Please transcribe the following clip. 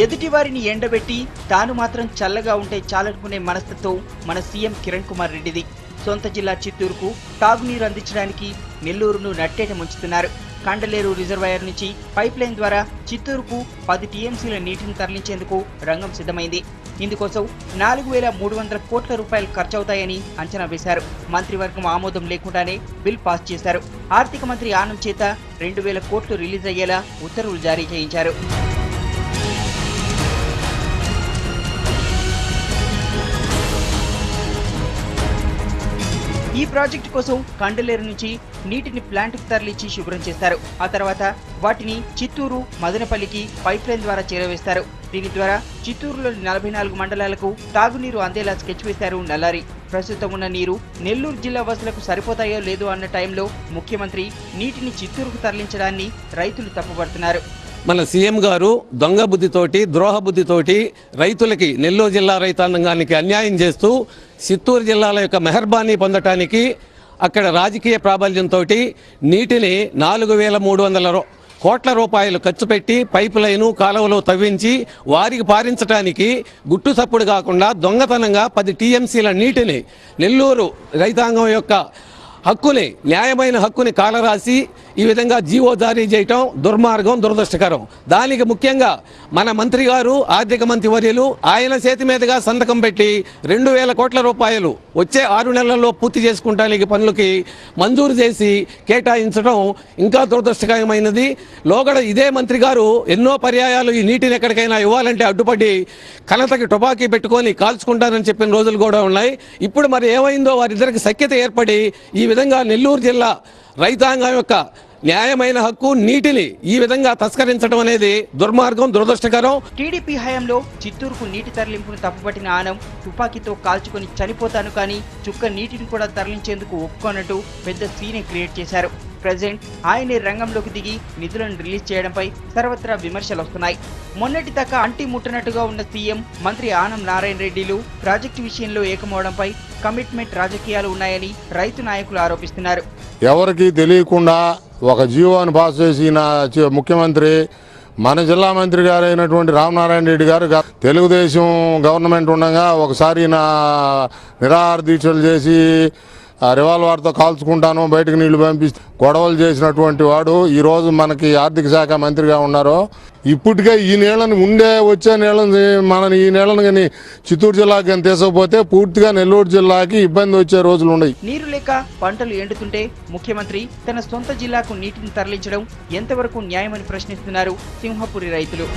ఎదుటి వారిని ఎండబెట్టి తాను మాత్రం చల్లగా ఉంటే చాలనుకునే మనస్తత్వం మన సీఎం కిరణ్ కుమార్ రెడ్డిది. సొంత జిల్లా చిత్తూరుకు తాగునీరు అందించడానికి నెల్లూరును నట్టేట ముంచుతున్నారు. కండలేరు రిజర్వాయర్ నుంచి పైప్ లైన్ ద్వారా చిత్తూరుకు 10 టీఎంసీల నీటిని తరలించేందుకు రంగం సిద్ధమైంది. ఇందుకోసం 4,300 కోట్ల రూపాయలు ఖర్చవుతాయని అంచనా వేశారు. మంత్రివర్గం ఆమోదం లేకుండానే బిల్ పాస్ చేశారు. ఆర్థిక మంత్రి ఆనం చేత 2,000 కోట్లు రిలీజ్ అయ్యేలా ఉత్తర్వులు జారీ చేయించారు. ఈ ప్రాజెక్టు కోసం కండలేరు నుంచి నీటిని ప్లాంట్కు తరలించి శుభ్రం చేస్తారు. ఆ తర్వాత వాటిని చిత్తూరు, మదనపల్లికి పైప్ లైన్ ద్వారా చేరవేస్తారు. దీని ద్వారా చిత్తూరులోని 44 మండలాలకు తాగునీరు అందేలా స్కెచ్ వేశారు నల్లారి. ప్రస్తుతం ఉన్న నీరు నెల్లూరు జిల్లా వాసులకు సరిపోతాయో లేదో అన్న టైంలో ముఖ్యమంత్రి నీటిని చిత్తూరుకు తరలించడాన్ని రైతులు తప్పుపడుతున్నారు. మన సీఎం గారు దొంగ బుద్ధితోటి, ద్రోహ బుద్ధితోటి రైతులకి, నెల్లూరు జిల్లా రైతాంగానికి అన్యాయం చేస్తూ చిత్తూరు జిల్లాల యొక్క మెహర్బానీ పొందటానికి అక్కడ రాజకీయ ప్రాబల్యంతో నీటిని 4,300 కోట్ల రూపాయలు ఖర్చు పెట్టి పైపు లైను, కాలువలు తవ్వించి వారికి పారించడానికి గుట్టు చప్పుడు కాకుండా దొంగతనంగా 10 టీఎంసీల నీటిని నెల్లూరు రైతాంగం యొక్క హక్కుని, న్యాయమైన హక్కుని కాలరాసి ఈ విధంగా జీవో జారీ చేయటం దుర్మార్గం, దురదృష్టకరం. దానికి ముఖ్యంగా మన మంత్రి గారు, ఆర్థిక మంత్రి వర్యులు ఆయన చేతి మీదుగా సంతకం పెట్టి 2,000 కోట్ల రూపాయలు వచ్చే 6 నెలల్లో పూర్తి చేసుకుంటానికి పనులకి మంజూరు చేసి కేటాయించడం ఇంకా దురదృష్టకరమైనది. లోగడ ఇదే మంత్రి గారు ఎన్నో పర్యాయాలు ఈ నీటిని ఎక్కడికైనా ఇవ్వాలంటే అడ్డుపడి కలతకి టుపాకీ పెట్టుకొని కాల్చుకుంటానని చెప్పిన రోజులు కూడా ఉన్నాయి. ఇప్పుడు మరి ఏమైందో వారిద్దరికి సఖ్యత ఏర్పడి ఈ విధంగా నెల్లూరు జిల్లా రైతాంగం యొక్క న్యాయమైన హక్కు నీటిని ఈ విధంగా తస్కరించడం అనేది దుర్మార్గం, దురదృష్టకరం. టీడీపీ హయాంలో చిత్తూరుకు నీటి తరలింపును తప్పుపట్టిన ఆనం తుపాకీతో కాల్చుకొని చనిపోతాను కానీ చుక్క నీటిని కూడా తరలించేందుకు ఒప్పుకోనట్టు పెద్ద సీనే క్రియేట్ చేశారు. ప్రెసిడెంట్ ఆయనే రంగంలోకి దిగి నిధులను రిలీజ్ చేయడంపై సర్వత్రా విమర్శలు వస్తున్నాయి. మొన్నటి దాకా అంటి ముట్టనట్టుగా ఉన్న సీఎం, మంత్రి ఆనం నారాయణ రెడ్డిలు ప్రాజెక్టు విషయంలో ఏకమవడంపై కమిట్మెంట్ రాజకీయాలు ఉన్నాయని రైతు నాయకులు ఆరోపిస్తున్నారు. ఎవరికి తెలియకుండా ఒక జీవోని పాస్ చేసిన ముఖ్యమంత్రి మన జిల్లా మంత్రి గారు అయినటువంటి రామనారాయణ రెడ్డి గారు తెలుగుదేశం గవర్నమెంట్ ఉండగా ఒకసారి నిరాహార దీక్షలు చేసి రివాల్వర్తో కాల్చుకుంటాను, బయటకు నీళ్లు పంపిస్తే గొడవలు చేసినటువంటి వాడు ఈరోజు మనకి ఆర్థిక శాఖ మంత్రిగా ఉన్నారు. ఇప్పటికే ఈ నీళ్ళని వచ్చే నీళ్ళని ఈ నీళ్ళని కానీ చిత్తూరు జిల్లాకి కానీ తీసుకుపోతే పూర్తిగా నెల్లూరు జిల్లాకి ఇబ్బంది వచ్చే రోజులు ఉన్నాయి. నీరు లేక పంటలు ఎండుతుంటే ముఖ్యమంత్రి తన సొంత జిల్లాకు నీటిని తరలించడం ఎంతవరకు న్యాయమని ప్రశ్నిస్తున్నారు సింహపురి రైతులు.